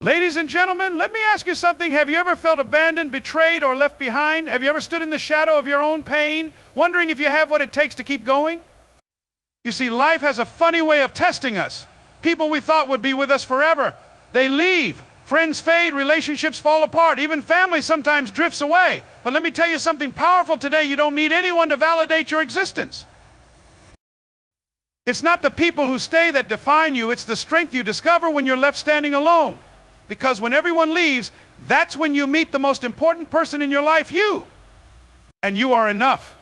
Ladies and gentlemen, let me ask you something. Have you ever felt abandoned, betrayed, or left behind? Have you ever stood in the shadow of your own pain, wondering if you have what it takes to keep going? You see, life has a funny way of testing us. People we thought would be with us forever, they leave. Friends fade, relationships fall apart, even family sometimes drifts away. But let me tell you something powerful today. You don't need anyone to validate your existence. It's not the people who stay that define you, it's the strength you discover when you're left standing alone. Because when everyone leaves, that's when you meet the most important person in your life, you. And you are enough.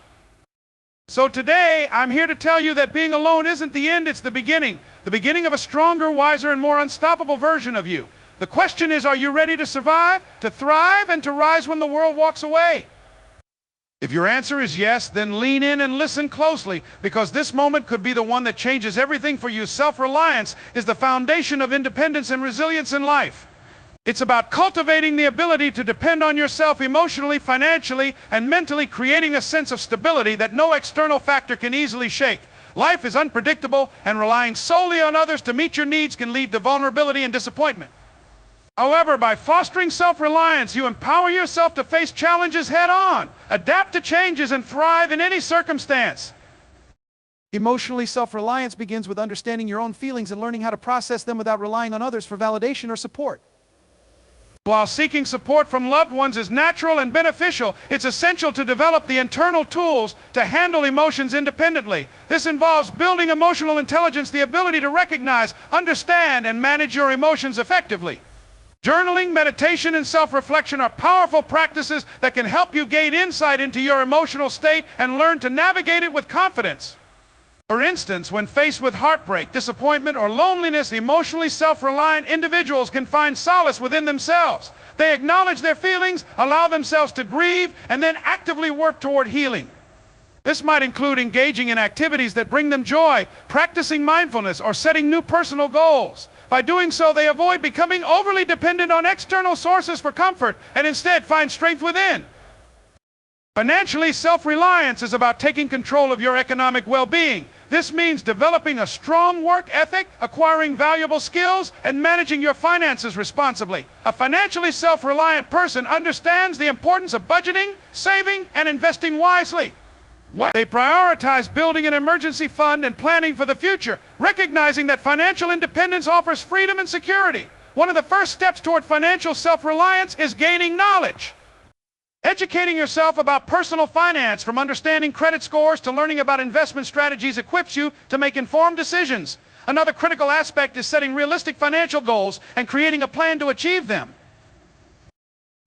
So today, I'm here to tell you that being alone isn't the end, it's the beginning. The beginning of a stronger, wiser, and more unstoppable version of you. The question is, are you ready to survive, to thrive, and to rise when the world walks away? If your answer is yes, then lean in and listen closely, because this moment could be the one that changes everything for you. Self-reliance is the foundation of independence and resilience in life. It's about cultivating the ability to depend on yourself emotionally, financially, and mentally, creating a sense of stability that no external factor can easily shake. Life is unpredictable, and relying solely on others to meet your needs can lead to vulnerability and disappointment. However, by fostering self-reliance, you empower yourself to face challenges head-on, adapt to changes, and thrive in any circumstance. Emotionally, self-reliance begins with understanding your own feelings and learning how to process them without relying on others for validation or support. While seeking support from loved ones is natural and beneficial, it's essential to develop the internal tools to handle emotions independently. This involves building emotional intelligence, the ability to recognize, understand, and manage your emotions effectively. Journaling, meditation, and self-reflection are powerful practices that can help you gain insight into your emotional state and learn to navigate it with confidence. For instance, when faced with heartbreak, disappointment, or loneliness, emotionally self-reliant individuals can find solace within themselves. They acknowledge their feelings, allow themselves to grieve, and then actively work toward healing. This might include engaging in activities that bring them joy, practicing mindfulness, or setting new personal goals. By doing so, they avoid becoming overly dependent on external sources for comfort and instead find strength within. Financially, self-reliance is about taking control of your economic well-being. This means developing a strong work ethic, acquiring valuable skills, and managing your finances responsibly. A financially self-reliant person understands the importance of budgeting, saving, and investing wisely. They prioritize building an emergency fund and planning for the future, recognizing that financial independence offers freedom and security. One of the first steps toward financial self-reliance is gaining knowledge. Educating yourself about personal finance, from understanding credit scores to learning about investment strategies, equips you to make informed decisions. Another critical aspect is setting realistic financial goals and creating a plan to achieve them.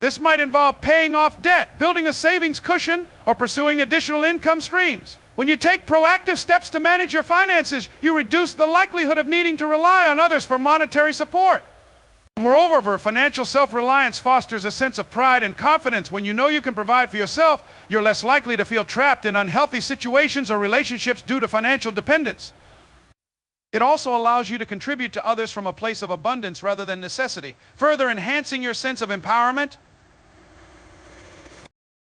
This might involve paying off debt, building a savings cushion, or pursuing additional income streams. When you take proactive steps to manage your finances, you reduce the likelihood of needing to rely on others for monetary support. Moreover, financial self-reliance fosters a sense of pride and confidence. When you know you can provide for yourself, you're less likely to feel trapped in unhealthy situations or relationships due to financial dependence. It also allows you to contribute to others from a place of abundance rather than necessity, further enhancing your sense of empowerment.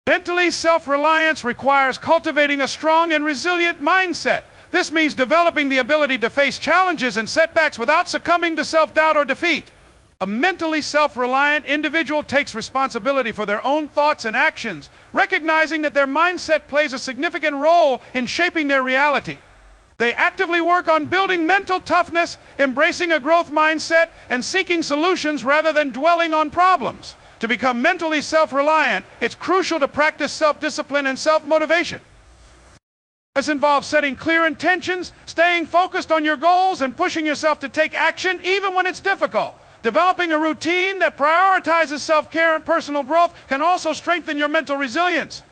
Mentally, self-reliance requires cultivating a strong and resilient mindset. This means developing the ability to face challenges and setbacks without succumbing to self-doubt or defeat. A mentally self-reliant individual takes responsibility for their own thoughts and actions, recognizing that their mindset plays a significant role in shaping their reality. They actively work on building mental toughness, embracing a growth mindset, and seeking solutions rather than dwelling on problems. To become mentally self-reliant, it's crucial to practice self-discipline and self-motivation. This involves setting clear intentions, staying focused on your goals, and pushing yourself to take action even when it's difficult. Developing a routine that prioritizes self-care and personal growth can also strengthen your mental resilience.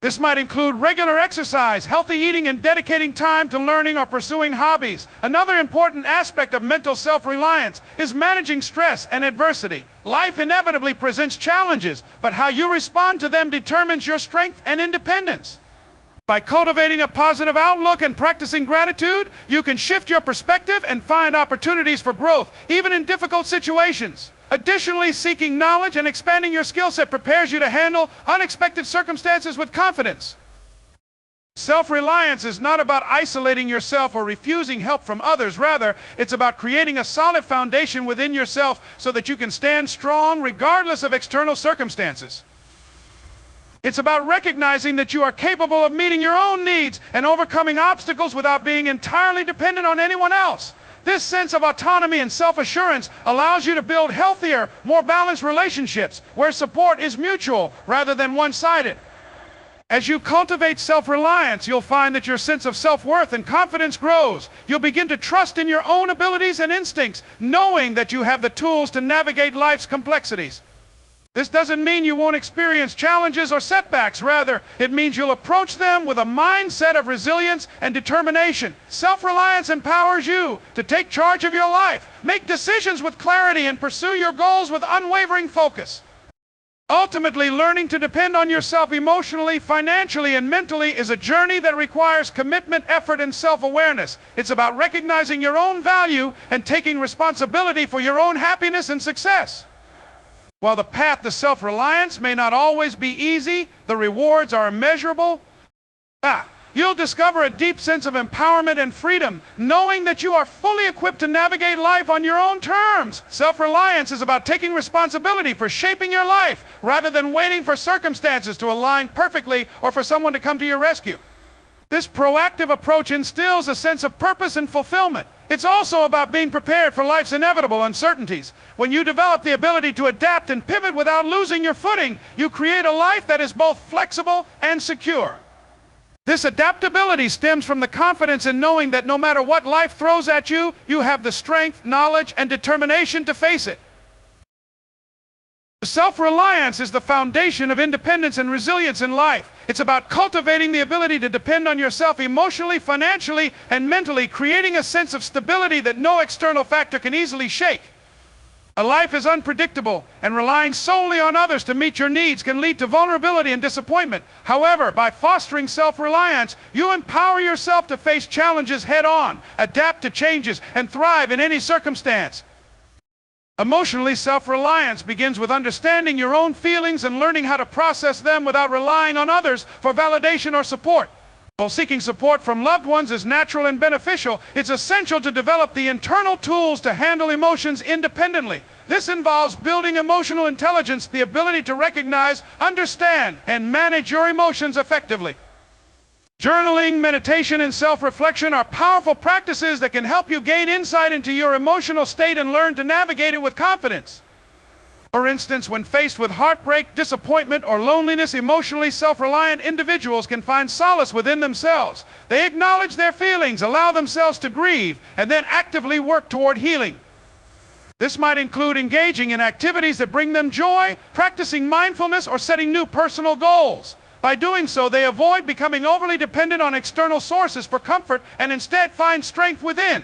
This might include regular exercise, healthy eating, and dedicating time to learning or pursuing hobbies. Another important aspect of mental self-reliance is managing stress and adversity. Life inevitably presents challenges, but how you respond to them determines your strength and independence. By cultivating a positive outlook and practicing gratitude, you can shift your perspective and find opportunities for growth, even in difficult situations. Additionally, seeking knowledge and expanding your skill set prepares you to handle unexpected circumstances with confidence. Self-reliance is not about isolating yourself or refusing help from others. Rather, it's about creating a solid foundation within yourself so that you can stand strong regardless of external circumstances. It's about recognizing that you are capable of meeting your own needs and overcoming obstacles without being entirely dependent on anyone else. This sense of autonomy and self-assurance allows you to build healthier, more balanced relationships where support is mutual rather than one-sided. As you cultivate self-reliance, you'll find that your sense of self-worth and confidence grows. You'll begin to trust in your own abilities and instincts, knowing that you have the tools to navigate life's complexities. This doesn't mean you won't experience challenges or setbacks. Rather, it means you'll approach them with a mindset of resilience and determination. Self-reliance empowers you to take charge of your life, make decisions with clarity, and pursue your goals with unwavering focus. Ultimately, learning to depend on yourself emotionally, financially, and mentally is a journey that requires commitment, effort, and self-awareness. It's about recognizing your own value and taking responsibility for your own happiness and success. While the path to self-reliance may not always be easy, the rewards are immeasurable. You'll discover a deep sense of empowerment and freedom, knowing that you are fully equipped to navigate life on your own terms. Self-reliance is about taking responsibility for shaping your life, rather than waiting for circumstances to align perfectly or for someone to come to your rescue. This proactive approach instills a sense of purpose and fulfillment. It's also about being prepared for life's inevitable uncertainties. When you develop the ability to adapt and pivot without losing your footing, you create a life that is both flexible and secure. This adaptability stems from the confidence in knowing that no matter what life throws at you, you have the strength, knowledge, and determination to face it. Self-reliance is the foundation of independence and resilience in life. It's about cultivating the ability to depend on yourself emotionally, financially, and mentally, creating a sense of stability that no external factor can easily shake. A life is unpredictable, and relying solely on others to meet your needs can lead to vulnerability and disappointment. However, by fostering self-reliance, you empower yourself to face challenges head-on, adapt to changes, and thrive in any circumstance. Emotionally, self-reliance begins with understanding your own feelings and learning how to process them without relying on others for validation or support. While seeking support from loved ones is natural and beneficial, it's essential to develop the internal tools to handle emotions independently. This involves building emotional intelligence, the ability to recognize, understand, and manage your emotions effectively. Journaling, meditation, and self-reflection are powerful practices that can help you gain insight into your emotional state and learn to navigate it with confidence. For instance, when faced with heartbreak, disappointment, or loneliness, emotionally self-reliant individuals can find solace within themselves. They acknowledge their feelings, allow themselves to grieve, and then actively work toward healing. This might include engaging in activities that bring them joy, practicing mindfulness, or setting new personal goals. By doing so, they avoid becoming overly dependent on external sources for comfort and instead find strength within.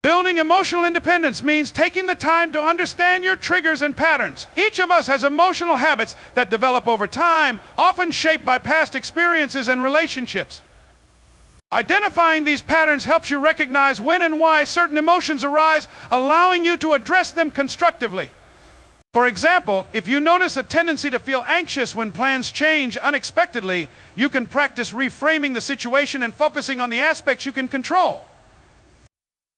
Building emotional independence means taking the time to understand your triggers and patterns. Each of us has emotional habits that develop over time, often shaped by past experiences and relationships. Identifying these patterns helps you recognize when and why certain emotions arise, allowing you to address them constructively. For example, if you notice a tendency to feel anxious when plans change unexpectedly, you can practice reframing the situation and focusing on the aspects you can control.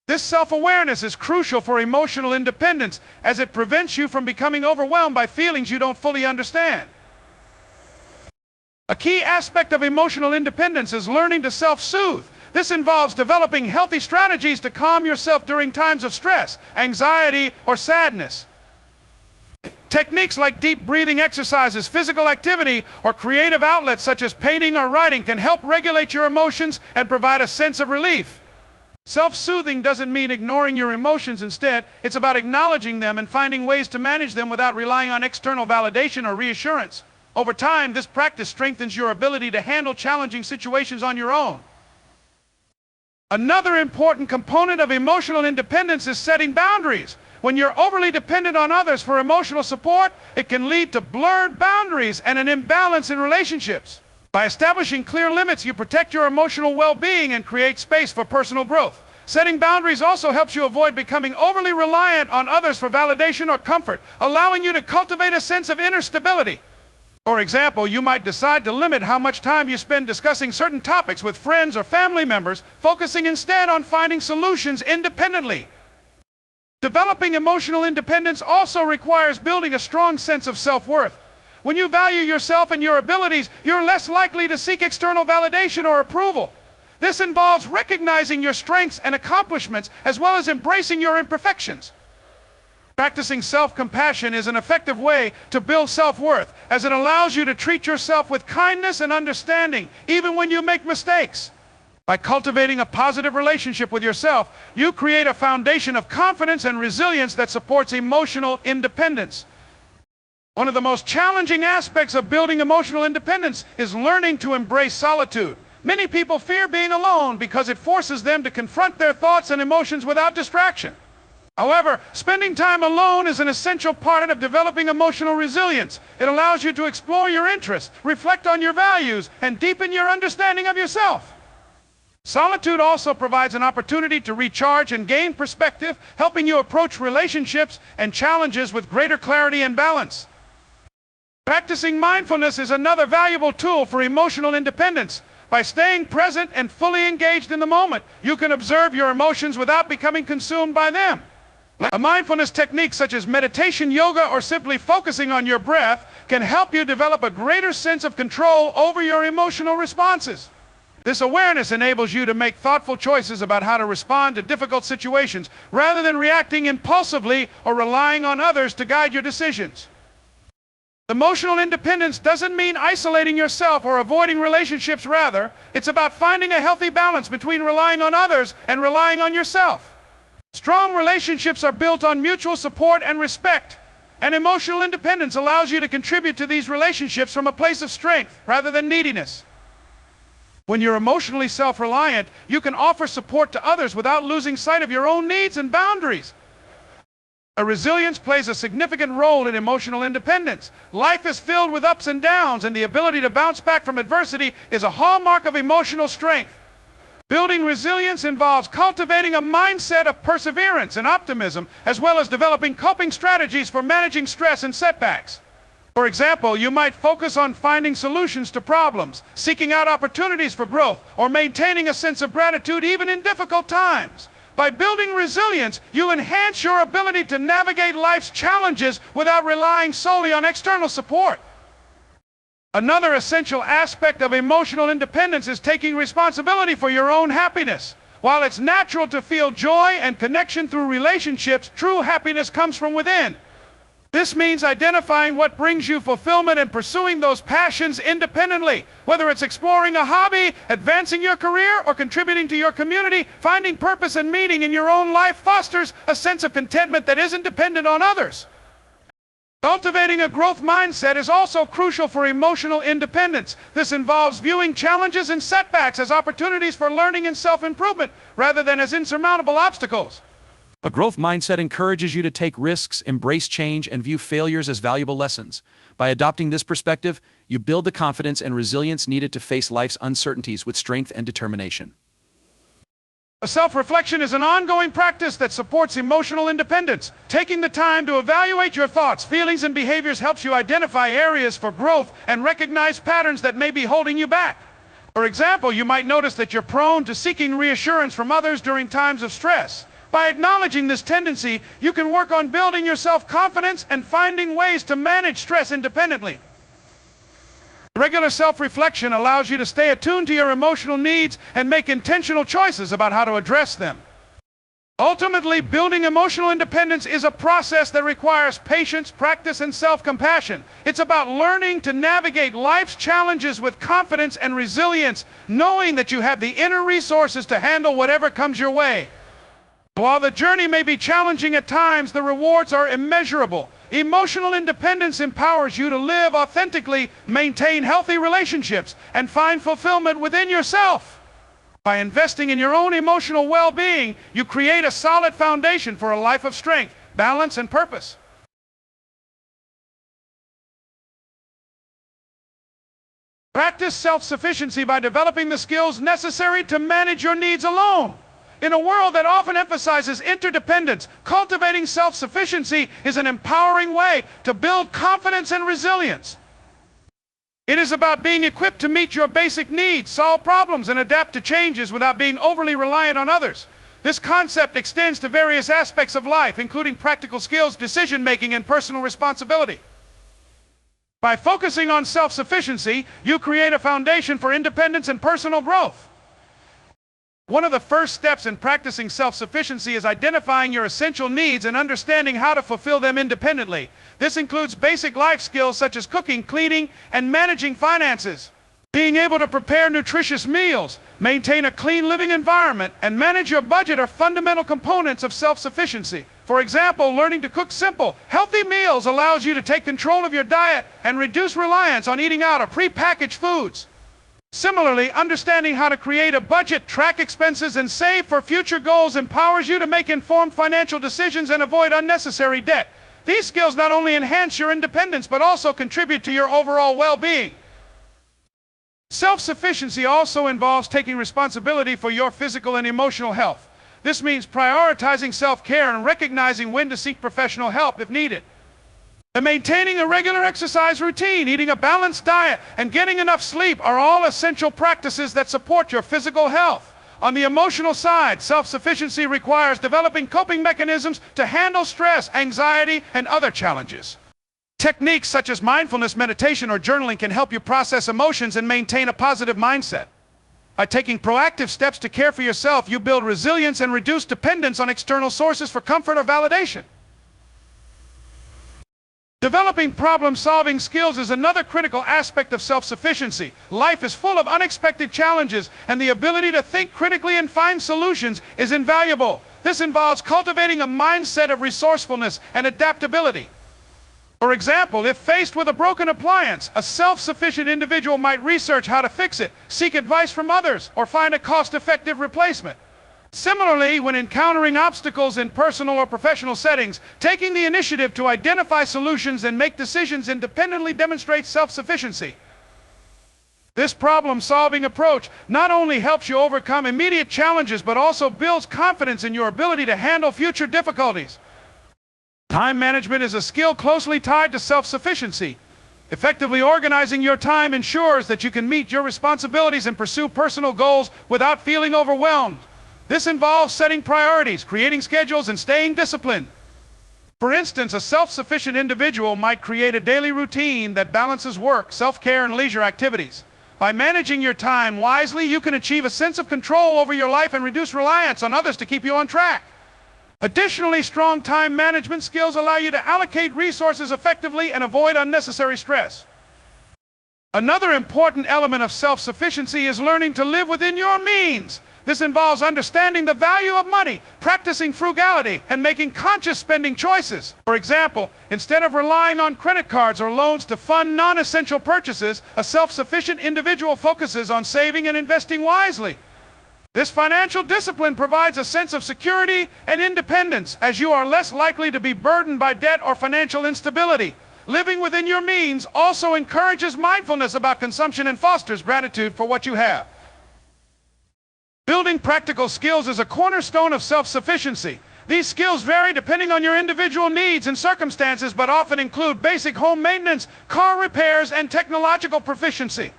This self-awareness is crucial for emotional independence, as it prevents you from becoming overwhelmed by feelings you don't fully understand. A key aspect of emotional independence is learning to self-soothe. This involves developing healthy strategies to calm yourself during times of stress, anxiety, or sadness. Techniques like deep breathing exercises, physical activity, or creative outlets such as painting or writing can help regulate your emotions and provide a sense of relief. Self-soothing doesn't mean ignoring your emotions. Instead, it's about acknowledging them and finding ways to manage them without relying on external validation or reassurance. Over time, this practice strengthens your ability to handle challenging situations on your own. Another important component of emotional independence is setting boundaries. When you're overly dependent on others for emotional support, it can lead to blurred boundaries and an imbalance in relationships. By establishing clear limits, you protect your emotional well-being and create space for personal growth. Setting boundaries also helps you avoid becoming overly reliant on others for validation or comfort, allowing you to cultivate a sense of inner stability. For example, you might decide to limit how much time you spend discussing certain topics with friends or family members, focusing instead on finding solutions independently. Developing emotional independence also requires building a strong sense of self-worth. When you value yourself and your abilities, you're less likely to seek external validation or approval. This involves recognizing your strengths and accomplishments as well as embracing your imperfections. Practicing self-compassion is an effective way to build self-worth, as it allows you to treat yourself with kindness and understanding, even when you make mistakes. By cultivating a positive relationship with yourself, you create a foundation of confidence and resilience that supports emotional independence. One of the most challenging aspects of building emotional independence is learning to embrace solitude. Many people fear being alone because it forces them to confront their thoughts and emotions without distraction. However, spending time alone is an essential part of developing emotional resilience. It allows you to explore your interests, reflect on your values, and deepen your understanding of yourself. Solitude also provides an opportunity to recharge and gain perspective, helping you approach relationships and challenges with greater clarity and balance. Practicing mindfulness is another valuable tool for emotional independence. By staying present and fully engaged in the moment, you can observe your emotions without becoming consumed by them. A mindfulness technique such as meditation, yoga, or simply focusing on your breath can help you develop a greater sense of control over your emotional responses. This awareness enables you to make thoughtful choices about how to respond to difficult situations, rather than reacting impulsively or relying on others to guide your decisions. Emotional independence doesn't mean isolating yourself or avoiding relationships. Rather, it's about finding a healthy balance between relying on others and relying on yourself. Strong relationships are built on mutual support and respect, and emotional independence allows you to contribute to these relationships from a place of strength rather than neediness. When you're emotionally self-reliant, you can offer support to others without losing sight of your own needs and boundaries. Resilience plays a significant role in emotional independence. Life is filled with ups and downs, and the ability to bounce back from adversity is a hallmark of emotional strength. Building resilience involves cultivating a mindset of perseverance and optimism, as well as developing coping strategies for managing stress and setbacks. For example, you might focus on finding solutions to problems, seeking out opportunities for growth, or maintaining a sense of gratitude even in difficult times. By building resilience, you enhance your ability to navigate life's challenges without relying solely on external support. Another essential aspect of emotional independence is taking responsibility for your own happiness. While it's natural to feel joy and connection through relationships, true happiness comes from within. This means identifying what brings you fulfillment and pursuing those passions independently. Whether it's exploring a hobby, advancing your career, or contributing to your community, finding purpose and meaning in your own life fosters a sense of contentment that isn't dependent on others. Cultivating a growth mindset is also crucial for emotional independence. This involves viewing challenges and setbacks as opportunities for learning and self-improvement, rather than as insurmountable obstacles. A growth mindset encourages you to take risks, embrace change, and view failures as valuable lessons. By adopting this perspective, you build the confidence and resilience needed to face life's uncertainties with strength and determination. Self-reflection is an ongoing practice that supports emotional independence. Taking the time to evaluate your thoughts, feelings, and behaviors helps you identify areas for growth and recognize patterns that may be holding you back. For example, you might notice that you're prone to seeking reassurance from others during times of stress. By acknowledging this tendency, you can work on building your self-confidence and finding ways to manage stress independently. Regular self-reflection allows you to stay attuned to your emotional needs and make intentional choices about how to address them. Ultimately, building emotional independence is a process that requires patience, practice, and self-compassion. It's about learning to navigate life's challenges with confidence and resilience, knowing that you have the inner resources to handle whatever comes your way. While the journey may be challenging at times, the rewards are immeasurable. Emotional independence empowers you to live authentically, maintain healthy relationships, and find fulfillment within yourself. By investing in your own emotional well-being, you create a solid foundation for a life of strength, balance, and purpose. Practice self-sufficiency by developing the skills necessary to manage your needs alone. In a world that often emphasizes interdependence, cultivating self-sufficiency is an empowering way to build confidence and resilience. It is about being equipped to meet your basic needs, solve problems, and adapt to changes without being overly reliant on others. This concept extends to various aspects of life, including practical skills, decision-making, and personal responsibility. By focusing on self-sufficiency, you create a foundation for independence and personal growth. One of the first steps in practicing self-sufficiency is identifying your essential needs and understanding how to fulfill them independently. This includes basic life skills such as cooking, cleaning, and managing finances. Being able to prepare nutritious meals, maintain a clean living environment, and manage your budget are fundamental components of self-sufficiency. For example, learning to cook simple, healthy meals allows you to take control of your diet and reduce reliance on eating out or pre-packaged foods. Similarly, understanding how to create a budget, track expenses, and save for future goals empowers you to make informed financial decisions and avoid unnecessary debt. These skills not only enhance your independence, but also contribute to your overall well-being. Self-sufficiency also involves taking responsibility for your physical and emotional health. This means prioritizing self-care and recognizing when to seek professional help if needed. Maintaining a regular exercise routine, eating a balanced diet, and getting enough sleep are all essential practices that support your physical health. On the emotional side, self-sufficiency requires developing coping mechanisms to handle stress, anxiety, and other challenges. Techniques such as mindfulness, meditation, or journaling can help you process emotions and maintain a positive mindset. By taking proactive steps to care for yourself, you build resilience and reduce dependence on external sources for comfort or validation. Developing problem-solving skills is another critical aspect of self-sufficiency. Life is full of unexpected challenges, and the ability to think critically and find solutions is invaluable. This involves cultivating a mindset of resourcefulness and adaptability. For example, if faced with a broken appliance, a self-sufficient individual might research how to fix it, seek advice from others, or find a cost-effective replacement. Similarly, when encountering obstacles in personal or professional settings, taking the initiative to identify solutions and make decisions independently demonstrates self-sufficiency. This problem-solving approach not only helps you overcome immediate challenges, but also builds confidence in your ability to handle future difficulties. Time management is a skill closely tied to self-sufficiency. Effectively organizing your time ensures that you can meet your responsibilities and pursue personal goals without feeling overwhelmed. This involves setting priorities, creating schedules, and staying disciplined. For instance, a self-sufficient individual might create a daily routine that balances work, self-care, and leisure activities. By managing your time wisely, you can achieve a sense of control over your life and reduce reliance on others to keep you on track. Additionally, strong time management skills allow you to allocate resources effectively and avoid unnecessary stress. Another important element of self-sufficiency is learning to live within your means. This involves understanding the value of money, practicing frugality, and making conscious spending choices. For example, instead of relying on credit cards or loans to fund non-essential purchases, a self-sufficient individual focuses on saving and investing wisely. This financial discipline provides a sense of security and independence, as you are less likely to be burdened by debt or financial instability. Living within your means also encourages mindfulness about consumption and fosters gratitude for what you have. Building practical skills is a cornerstone of self-sufficiency. These skills vary depending on your individual needs and circumstances, but often include basic home maintenance, car repairs, and technological proficiency.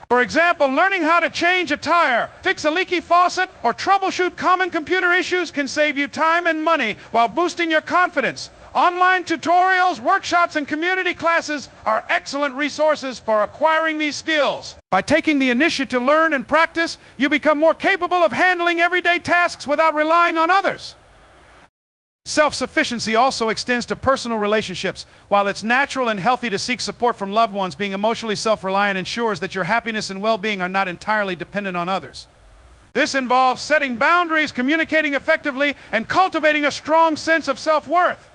For example, learning how to change a tire, fix a leaky faucet, or troubleshoot common computer issues can save you time and money while boosting your confidence. Online tutorials, workshops, and community classes are excellent resources for acquiring these skills. By taking the initiative to learn and practice, you become more capable of handling everyday tasks without relying on others. Self-sufficiency also extends to personal relationships. While it's natural and healthy to seek support from loved ones, being emotionally self-reliant ensures that your happiness and well-being are not entirely dependent on others. This involves setting boundaries, communicating effectively, and cultivating a strong sense of self-worth.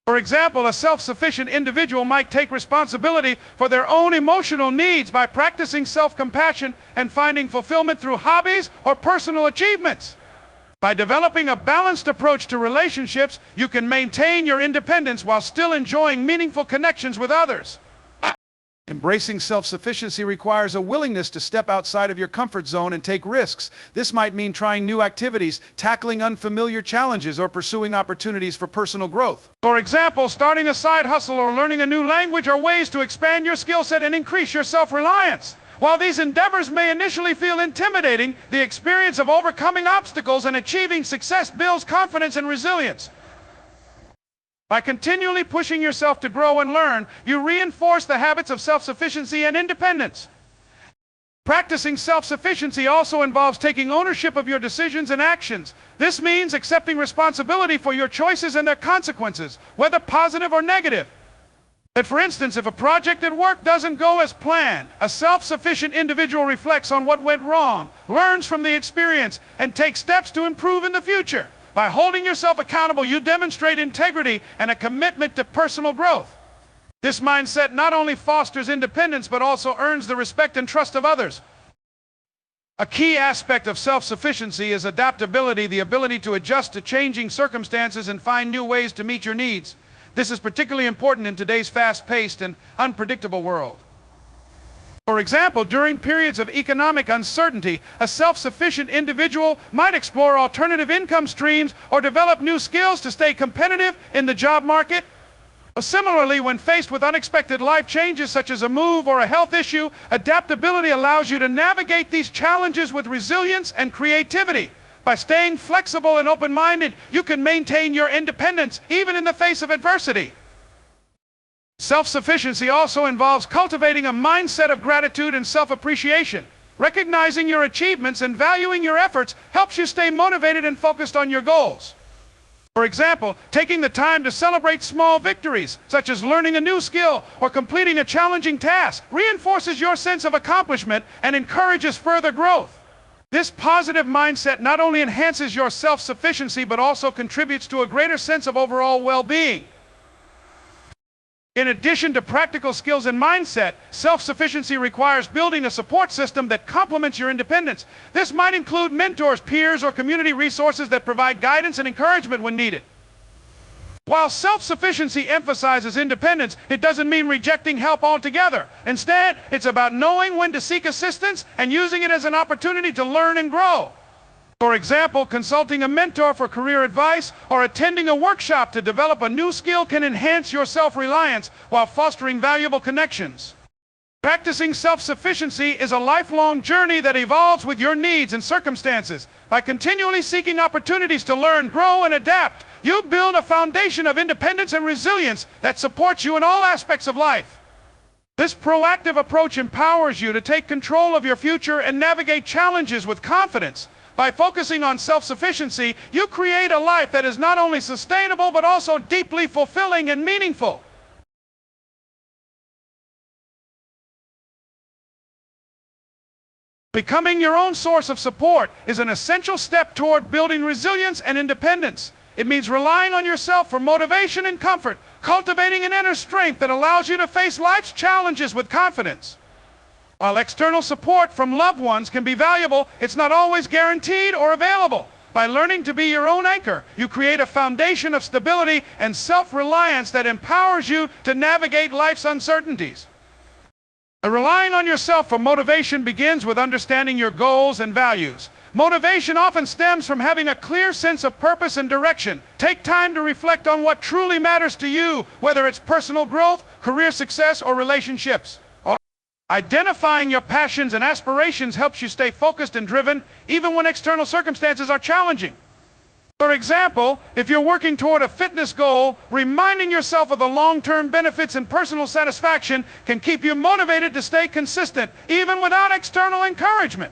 For example, a self-sufficient individual might take responsibility for their own emotional needs by practicing self-compassion and finding fulfillment through hobbies or personal achievements. By developing a balanced approach to relationships, you can maintain your independence while still enjoying meaningful connections with others. Embracing self-sufficiency requires a willingness to step outside of your comfort zone and take risks. This might mean trying new activities, tackling unfamiliar challenges, or pursuing opportunities for personal growth. For example, starting a side hustle or learning a new language are ways to expand your skill set and increase your self-reliance. While these endeavors may initially feel intimidating, the experience of overcoming obstacles and achieving success builds confidence and resilience. By continually pushing yourself to grow and learn, you reinforce the habits of self-sufficiency and independence. Practicing self-sufficiency also involves taking ownership of your decisions and actions. This means accepting responsibility for your choices and their consequences, whether positive or negative. For instance, if a project at work doesn't go as planned, a self-sufficient individual reflects on what went wrong, learns from the experience, and takes steps to improve in the future. By holding yourself accountable, you demonstrate integrity and a commitment to personal growth. This mindset not only fosters independence, but also earns the respect and trust of others. A key aspect of self-sufficiency is adaptability, the ability to adjust to changing circumstances and find new ways to meet your needs. This is particularly important in today's fast-paced and unpredictable world. For example, during periods of economic uncertainty, a self-sufficient individual might explore alternative income streams or develop new skills to stay competitive in the job market. Similarly, when faced with unexpected life changes such as a move or a health issue, adaptability allows you to navigate these challenges with resilience and creativity. By staying flexible and open-minded, you can maintain your independence even in the face of adversity. Self-sufficiency also involves cultivating a mindset of gratitude and self-appreciation. Recognizing your achievements and valuing your efforts helps you stay motivated and focused on your goals. For example, taking the time to celebrate small victories, such as learning a new skill or completing a challenging task, reinforces your sense of accomplishment and encourages further growth. This positive mindset not only enhances your self-sufficiency, but also contributes to a greater sense of overall well-being. In addition to practical skills and mindset, self-sufficiency requires building a support system that complements your independence. This might include mentors, peers, or community resources that provide guidance and encouragement when needed. While self-sufficiency emphasizes independence, it doesn't mean rejecting help altogether. Instead, it's about knowing when to seek assistance and using it as an opportunity to learn and grow. For example, consulting a mentor for career advice or attending a workshop to develop a new skill can enhance your self-reliance while fostering valuable connections. Practicing self-sufficiency is a lifelong journey that evolves with your needs and circumstances. By continually seeking opportunities to learn, grow, and adapt, you build a foundation of independence and resilience that supports you in all aspects of life. This proactive approach empowers you to take control of your future and navigate challenges with confidence. By focusing on self-sufficiency, you create a life that is not only sustainable, but also deeply fulfilling and meaningful. Becoming your own source of support is an essential step toward building resilience and independence. It means relying on yourself for motivation and comfort, cultivating an inner strength that allows you to face life's challenges with confidence. While external support from loved ones can be valuable, it's not always guaranteed or available. By learning to be your own anchor, you create a foundation of stability and self-reliance that empowers you to navigate life's uncertainties. Relying on yourself for motivation begins with understanding your goals and values. Motivation often stems from having a clear sense of purpose and direction. Take time to reflect on what truly matters to you, whether it's personal growth, career success, or relationships. Identifying your passions and aspirations helps you stay focused and driven, even when external circumstances are challenging. For example, if you're working toward a fitness goal, reminding yourself of the long-term benefits and personal satisfaction can keep you motivated to stay consistent, even without external encouragement.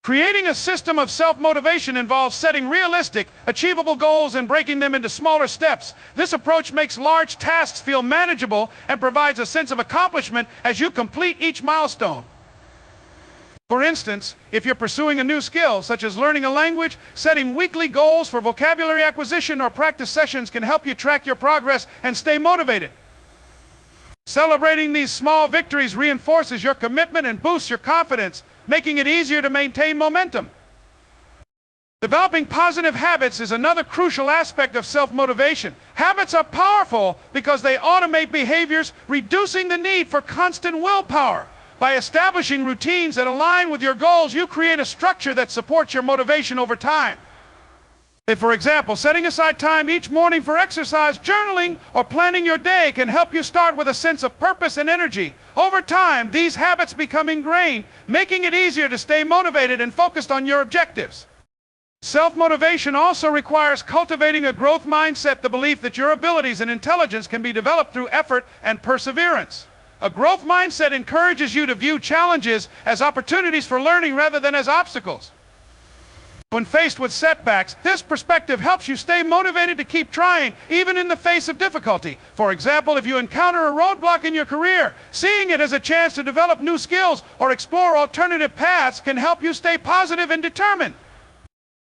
Creating a system of self-motivation involves setting realistic, achievable goals and breaking them into smaller steps. This approach makes large tasks feel manageable and provides a sense of accomplishment as you complete each milestone. For instance, if you're pursuing a new skill, such as learning a language, setting weekly goals for vocabulary acquisition or practice sessions can help you track your progress and stay motivated. Celebrating these small victories reinforces your commitment and boosts your confidence, making it easier to maintain momentum. Developing positive habits is another crucial aspect of self-motivation. Habits are powerful because they automate behaviors, reducing the need for constant willpower. By establishing routines that align with your goals, you create a structure that supports your motivation over time. If, for example, setting aside time each morning for exercise, journaling, or planning your day can help you start with a sense of purpose and energy. Over time, these habits become ingrained, making it easier to stay motivated and focused on your objectives. Self-motivation also requires cultivating a growth mindset, the belief that your abilities and intelligence can be developed through effort and perseverance. A growth mindset encourages you to view challenges as opportunities for learning rather than as obstacles. When faced with setbacks, this perspective helps you stay motivated to keep trying, even in the face of difficulty. For example, if you encounter a roadblock in your career, seeing it as a chance to develop new skills or explore alternative paths can help you stay positive and determined.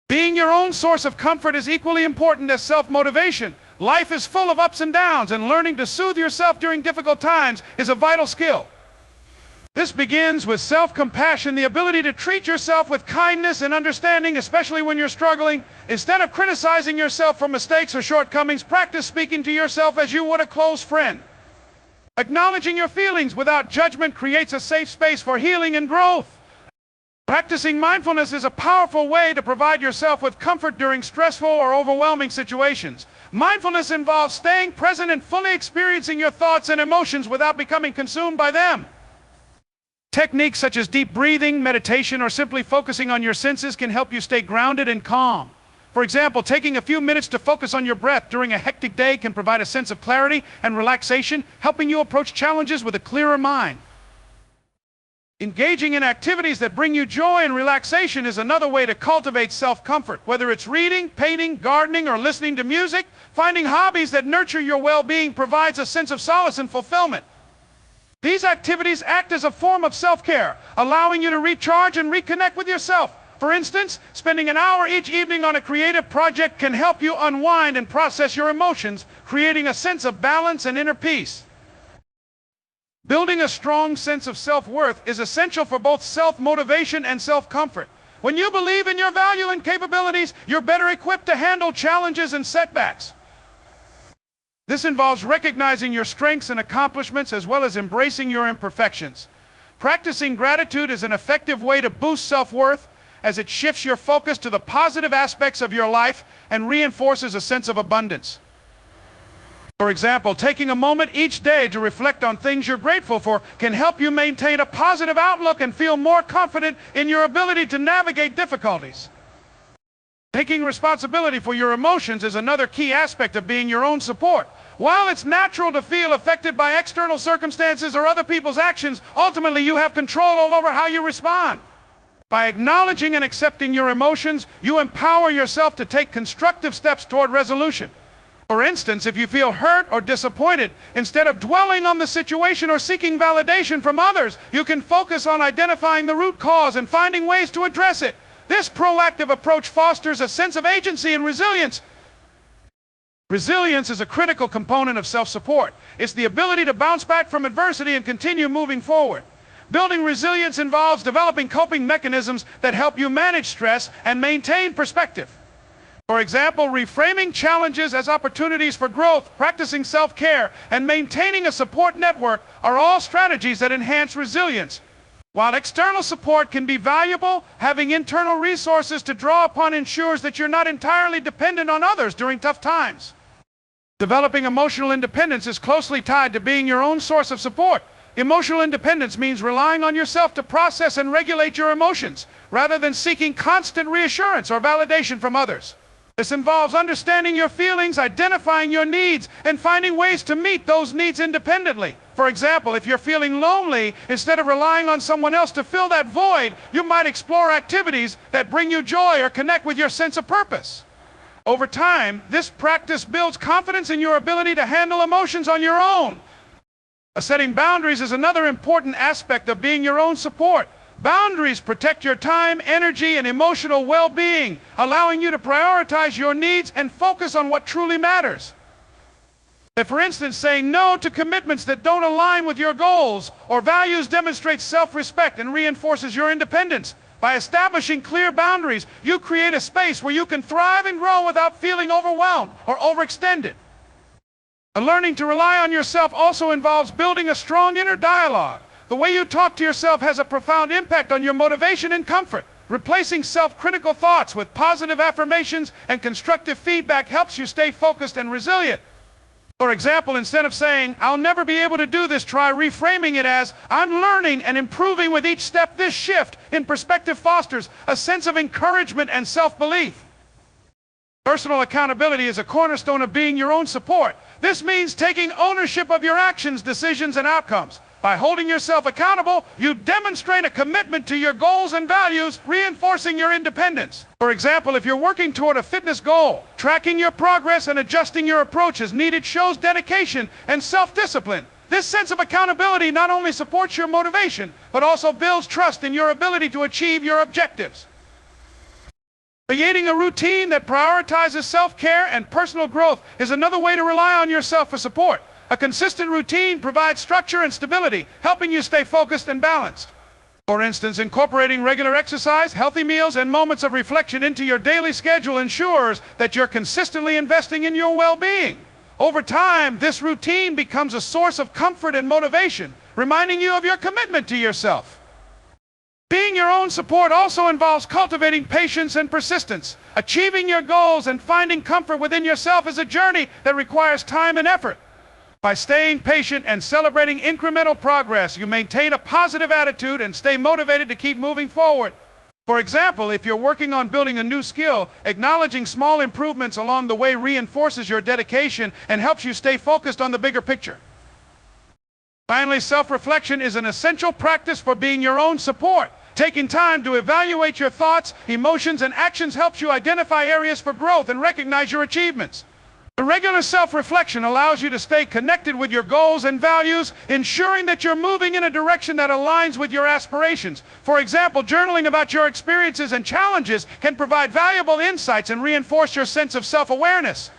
Being your own source of comfort is equally important as self-motivation. Life is full of ups and downs, and learning to soothe yourself during difficult times is a vital skill. This begins with self-compassion, the ability to treat yourself with kindness and understanding, especially when you're struggling. Instead of criticizing yourself for mistakes or shortcomings, practice speaking to yourself as you would a close friend. Acknowledging your feelings without judgment creates a safe space for healing and growth. Practicing mindfulness is a powerful way to provide yourself with comfort during stressful or overwhelming situations. Mindfulness involves staying present and fully experiencing your thoughts and emotions without becoming consumed by them. Techniques such as deep breathing, meditation, or simply focusing on your senses can help you stay grounded and calm. For example, taking a few minutes to focus on your breath during a hectic day can provide a sense of clarity and relaxation, helping you approach challenges with a clearer mind. Engaging in activities that bring you joy and relaxation is another way to cultivate self-comfort. Whether it's reading, painting, gardening, or listening to music, finding hobbies that nurture your well-being provides a sense of solace and fulfillment. These activities act as a form of self-care, allowing you to recharge and reconnect with yourself. For instance, spending an hour each evening on a creative project can help you unwind and process your emotions, creating a sense of balance and inner peace. Building a strong sense of self-worth is essential for both self-motivation and self-comfort. When you believe in your value and capabilities, you're better equipped to handle challenges and setbacks. This involves recognizing your strengths and accomplishments as well as embracing your imperfections. Practicing gratitude is an effective way to boost self-worth as it shifts your focus to the positive aspects of your life and reinforces a sense of abundance. For example, taking a moment each day to reflect on things you're grateful for can help you maintain a positive outlook and feel more confident in your ability to navigate difficulties. Taking responsibility for your emotions is another key aspect of being your own support. While it's natural to feel affected by external circumstances or other people's actions, ultimately you have control over how you respond. By acknowledging and accepting your emotions, you empower yourself to take constructive steps toward resolution. For instance, if you feel hurt or disappointed, instead of dwelling on the situation or seeking validation from others, you can focus on identifying the root cause and finding ways to address it. This proactive approach fosters a sense of agency and resilience. Resilience is a critical component of self-support. It's the ability to bounce back from adversity and continue moving forward. Building resilience involves developing coping mechanisms that help you manage stress and maintain perspective. For example, reframing challenges as opportunities for growth, practicing self-care, and maintaining a support network are all strategies that enhance resilience. While external support can be valuable, having internal resources to draw upon ensures that you're not entirely dependent on others during tough times. Developing emotional independence is closely tied to being your own source of support. Emotional independence means relying on yourself to process and regulate your emotions, rather than seeking constant reassurance or validation from others. This involves understanding your feelings, identifying your needs, and finding ways to meet those needs independently. For example, if you're feeling lonely, instead of relying on someone else to fill that void, you might explore activities that bring you joy or connect with your sense of purpose. Over time, this practice builds confidence in your ability to handle emotions on your own. Setting boundaries is another important aspect of being your own support. Boundaries protect your time, energy, and emotional well-being, allowing you to prioritize your needs and focus on what truly matters. If, for instance, saying no to commitments that don't align with your goals or values demonstrates self-respect and reinforces your independence. By establishing clear boundaries, you create a space where you can thrive and grow without feeling overwhelmed or overextended. Learning to rely on yourself also involves building a strong inner dialogue. The way you talk to yourself has a profound impact on your motivation and comfort. Replacing self-critical thoughts with positive affirmations and constructive feedback helps you stay focused and resilient. For example, instead of saying, "I'll never be able to do this," try reframing it as, "I'm learning and improving with each step." This shift in perspective fosters a sense of encouragement and self-belief. Personal accountability is a cornerstone of being your own support. This means taking ownership of your actions, decisions, and outcomes. By holding yourself accountable, you demonstrate a commitment to your goals and values, reinforcing your independence. For example, if you're working toward a fitness goal, tracking your progress and adjusting your approach as needed shows dedication and self-discipline. This sense of accountability not only supports your motivation, but also builds trust in your ability to achieve your objectives. Creating a routine that prioritizes self-care and personal growth is another way to rely on yourself for support. A consistent routine provides structure and stability, helping you stay focused and balanced. For instance, incorporating regular exercise, healthy meals, and moments of reflection into your daily schedule ensures that you're consistently investing in your well-being. Over time, this routine becomes a source of comfort and motivation, reminding you of your commitment to yourself. Being your own support also involves cultivating patience and persistence. Achieving your goals and finding comfort within yourself is a journey that requires time and effort. By staying patient and celebrating incremental progress, you maintain a positive attitude and stay motivated to keep moving forward. For example, if you're working on building a new skill, acknowledging small improvements along the way reinforces your dedication and helps you stay focused on the bigger picture. Finally, self-reflection is an essential practice for being your own support. Taking time to evaluate your thoughts, emotions, and actions helps you identify areas for growth and recognize your achievements. The regular self-reflection allows you to stay connected with your goals and values, ensuring that you're moving in a direction that aligns with your aspirations. For example, journaling about your experiences and challenges can provide valuable insights and reinforce your sense of self-awareness.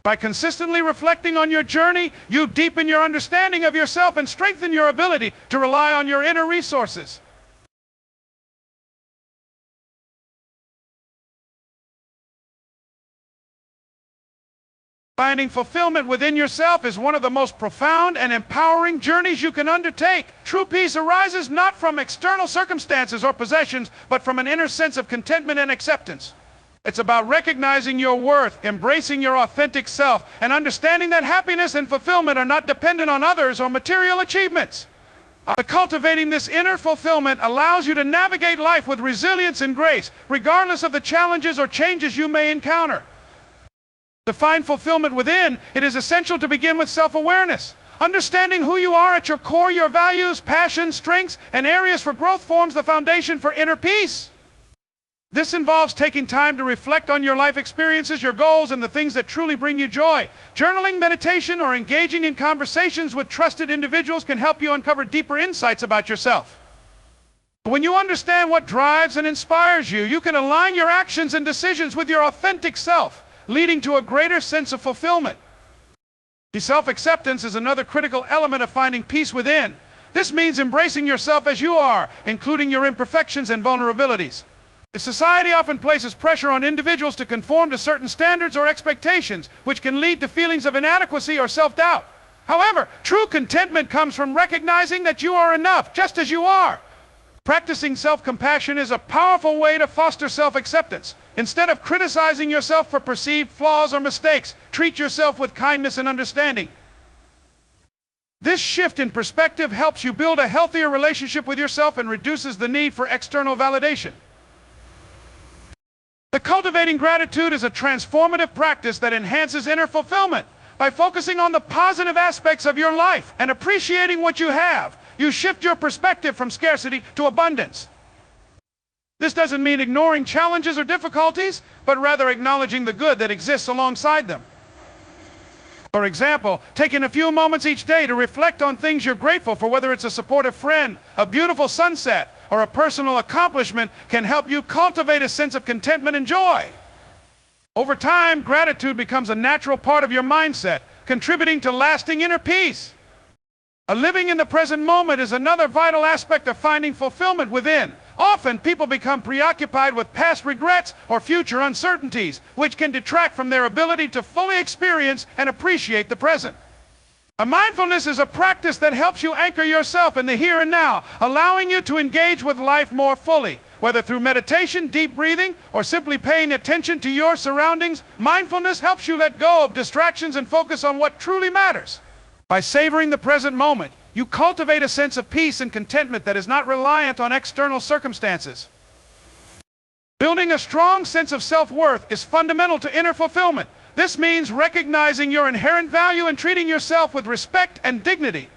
By consistently reflecting on your journey, you deepen your understanding of yourself and strengthen your ability to rely on your inner resources. Finding fulfillment within yourself is one of the most profound and empowering journeys you can undertake. True peace arises not from external circumstances or possessions, but from an inner sense of contentment and acceptance. It's about recognizing your worth, embracing your authentic self, and understanding that happiness and fulfillment are not dependent on others or material achievements. Cultivating this inner fulfillment allows you to navigate life with resilience and grace, regardless of the challenges or changes you may encounter. To find fulfillment within, it is essential to begin with self-awareness. Understanding who you are at your core, your values, passions, strengths, and areas for growth forms the foundation for inner peace. This involves taking time to reflect on your life experiences, your goals, and the things that truly bring you joy. Journaling, meditation, or engaging in conversations with trusted individuals can help you uncover deeper insights about yourself. When you understand what drives and inspires you, you can align your actions and decisions with your authentic self, leading to a greater sense of fulfillment. Self-acceptance is another critical element of finding peace within. This means embracing yourself as you are, including your imperfections and vulnerabilities. Society often places pressure on individuals to conform to certain standards or expectations, which can lead to feelings of inadequacy or self-doubt. However, true contentment comes from recognizing that you are enough, just as you are. Practicing self-compassion is a powerful way to foster self-acceptance. Instead of criticizing yourself for perceived flaws or mistakes, treat yourself with kindness and understanding. This shift in perspective helps you build a healthier relationship with yourself and reduces the need for external validation. Cultivating gratitude is a transformative practice that enhances inner fulfillment. By focusing on the positive aspects of your life and appreciating what you have, you shift your perspective from scarcity to abundance. This doesn't mean ignoring challenges or difficulties, but rather acknowledging the good that exists alongside them. For example, taking a few moments each day to reflect on things you're grateful for, whether it's a supportive friend, a beautiful sunset, or a personal accomplishment, can help you cultivate a sense of contentment and joy. Over time, gratitude becomes a natural part of your mindset, contributing to lasting inner peace. Living in the present moment is another vital aspect of finding fulfillment within. Often, people become preoccupied with past regrets or future uncertainties, which can detract from their ability to fully experience and appreciate the present. Mindfulness is a practice that helps you anchor yourself in the here and now, allowing you to engage with life more fully. Whether through meditation, deep breathing, or simply paying attention to your surroundings, mindfulness helps you let go of distractions and focus on what truly matters. By savoring the present moment, you cultivate a sense of peace and contentment that is not reliant on external circumstances. Building a strong sense of self-worth is fundamental to inner fulfillment. This means recognizing your inherent value and treating yourself with respect and dignity.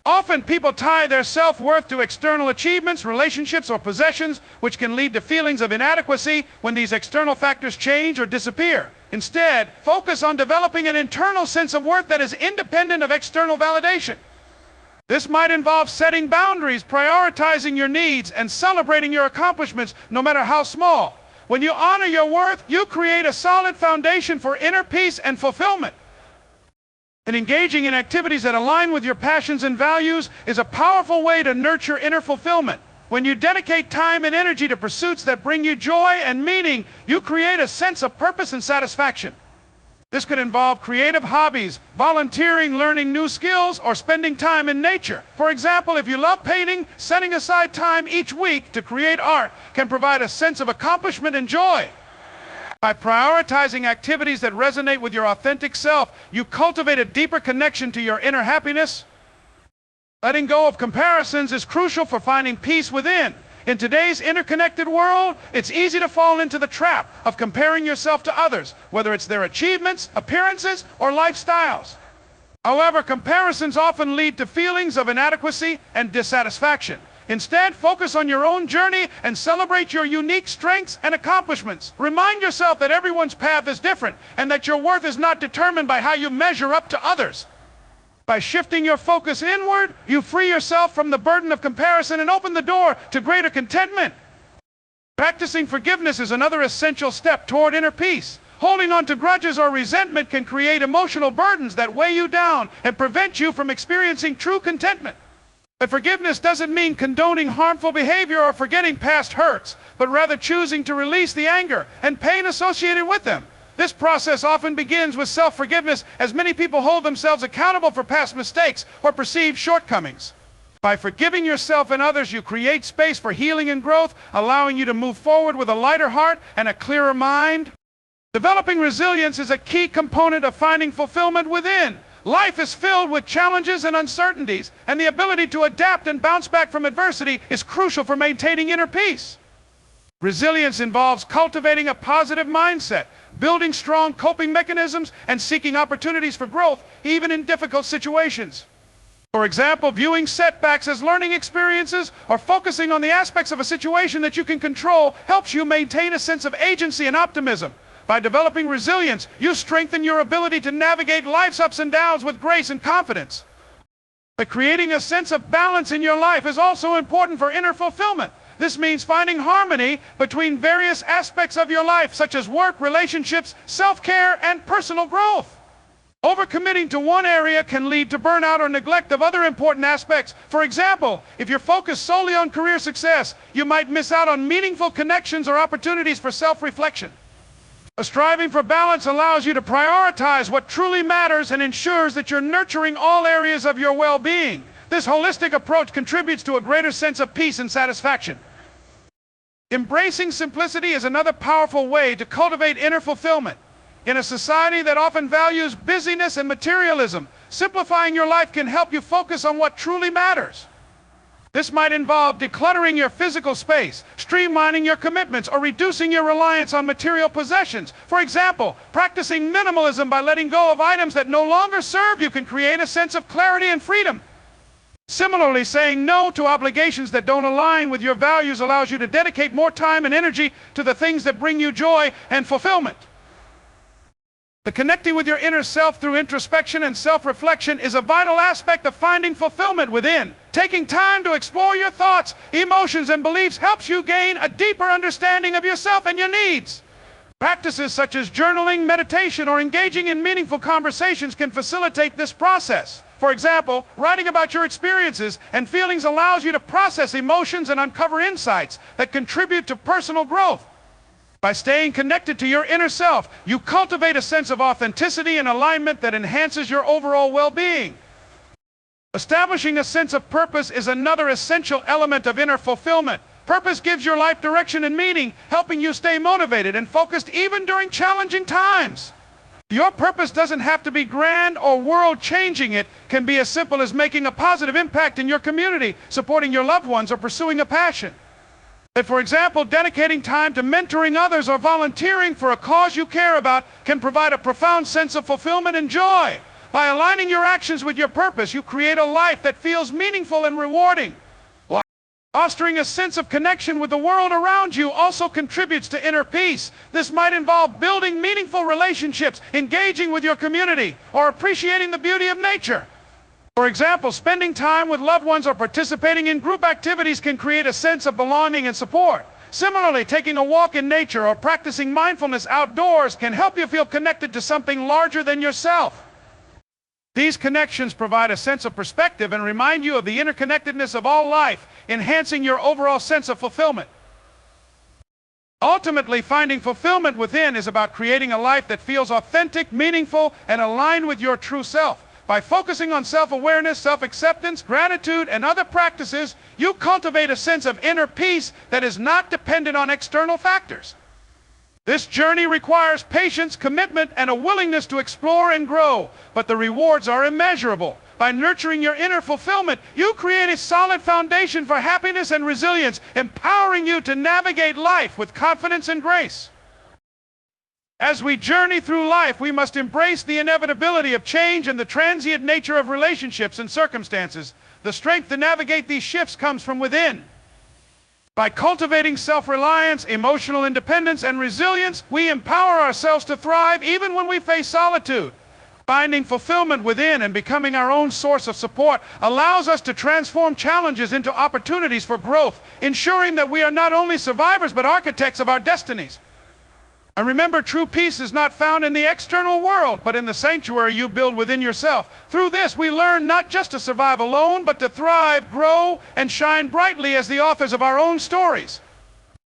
Often people tie their self-worth to external achievements, relationships, or possessions, which can lead to feelings of inadequacy when these external factors change or disappear. Instead, focus on developing an internal sense of worth that is independent of external validation. This might involve setting boundaries, prioritizing your needs, and celebrating your accomplishments, no matter how small. When you honor your worth, you create a solid foundation for inner peace and fulfillment. And engaging in activities that align with your passions and values is a powerful way to nurture inner fulfillment. When you dedicate time and energy to pursuits that bring you joy and meaning, you create a sense of purpose and satisfaction. This could involve creative hobbies, volunteering, learning new skills, or spending time in nature. For example, if you love painting, setting aside time each week to create art can provide a sense of accomplishment and joy. By prioritizing activities that resonate with your authentic self, you cultivate a deeper connection to your inner happiness. Letting go of comparisons is crucial for finding peace within. In today's interconnected world, it's easy to fall into the trap of comparing yourself to others, whether it's their achievements, appearances, or lifestyles. However, comparisons often lead to feelings of inadequacy and dissatisfaction. Instead, focus on your own journey and celebrate your unique strengths and accomplishments. Remind yourself that everyone's path is different and that your worth is not determined by how you measure up to others. By shifting your focus inward, you free yourself from the burden of comparison and open the door to greater contentment. Practicing forgiveness is another essential step toward inner peace. Holding on to grudges or resentment can create emotional burdens that weigh you down and prevent you from experiencing true contentment. But forgiveness doesn't mean condoning harmful behavior or forgetting past hurts, but rather choosing to release the anger and pain associated with them. This process often begins with self-forgiveness, as many people hold themselves accountable for past mistakes or perceived shortcomings. By forgiving yourself and others, you create space for healing and growth, allowing you to move forward with a lighter heart and a clearer mind. Developing resilience is a key component of finding fulfillment within. Life is filled with challenges and uncertainties, and the ability to adapt and bounce back from adversity is crucial for maintaining inner peace. Resilience involves cultivating a positive mindset, building strong coping mechanisms, and seeking opportunities for growth, even in difficult situations. For example, viewing setbacks as learning experiences or focusing on the aspects of a situation that you can control helps you maintain a sense of agency and optimism. By developing resilience, you strengthen your ability to navigate life's ups and downs with grace and confidence. But creating a sense of balance in your life is also important for inner fulfillment. This means finding harmony between various aspects of your life, such as work, relationships, self-care, and personal growth. Overcommitting to one area can lead to burnout or neglect of other important aspects. For example, if you're focused solely on career success, you might miss out on meaningful connections or opportunities for self-reflection. Striving for balance allows you to prioritize what truly matters and ensures that you're nurturing all areas of your well-being. This holistic approach contributes to a greater sense of peace and satisfaction. Embracing simplicity is another powerful way to cultivate inner fulfillment. In a society that often values busyness and materialism, simplifying your life can help you focus on what truly matters. This might involve decluttering your physical space, streamlining your commitments, or reducing your reliance on material possessions. For example, practicing minimalism by letting go of items that no longer serve you can create a sense of clarity and freedom. Similarly, saying no to obligations that don't align with your values allows you to dedicate more time and energy to the things that bring you joy and fulfillment. The connecting with your inner self through introspection and self-reflection is a vital aspect of finding fulfillment within. Taking time to explore your thoughts, emotions, and beliefs helps you gain a deeper understanding of yourself and your needs. Practices such as journaling, meditation, or engaging in meaningful conversations can facilitate this process. For example, writing about your experiences and feelings allows you to process emotions and uncover insights that contribute to personal growth. By staying connected to your inner self, you cultivate a sense of authenticity and alignment that enhances your overall well-being. Establishing a sense of purpose is another essential element of inner fulfillment. Purpose gives your life direction and meaning, helping you stay motivated and focused even during challenging times. Your purpose doesn't have to be grand or world-changing. It can be as simple as making a positive impact in your community, supporting your loved ones, or pursuing a passion. For example, dedicating time to mentoring others or volunteering for a cause you care about can provide a profound sense of fulfillment and joy. By aligning your actions with your purpose, you create a life that feels meaningful and rewarding. Fostering a sense of connection with the world around you also contributes to inner peace. This might involve building meaningful relationships, engaging with your community, or appreciating the beauty of nature. For example, spending time with loved ones or participating in group activities can create a sense of belonging and support. Similarly, taking a walk in nature or practicing mindfulness outdoors can help you feel connected to something larger than yourself. These connections provide a sense of perspective and remind you of the interconnectedness of all life, enhancing your overall sense of fulfillment. Ultimately, finding fulfillment within is about creating a life that feels authentic, meaningful, and aligned with your true self. By focusing on self-awareness, self-acceptance, gratitude, and other practices, you cultivate a sense of inner peace that is not dependent on external factors. This journey requires patience, commitment, and a willingness to explore and grow, but the rewards are immeasurable. By nurturing your inner fulfillment, you create a solid foundation for happiness and resilience, empowering you to navigate life with confidence and grace. As we journey through life, we must embrace the inevitability of change and the transient nature of relationships and circumstances. The strength to navigate these shifts comes from within. By cultivating self-reliance, emotional independence, and resilience, we empower ourselves to thrive even when we face solitude. Finding fulfillment within and becoming our own source of support allows us to transform challenges into opportunities for growth, ensuring that we are not only survivors but architects of our destinies. And remember, true peace is not found in the external world, but in the sanctuary you build within yourself. Through this, we learn not just to survive alone, but to thrive, grow, and shine brightly as the authors of our own stories.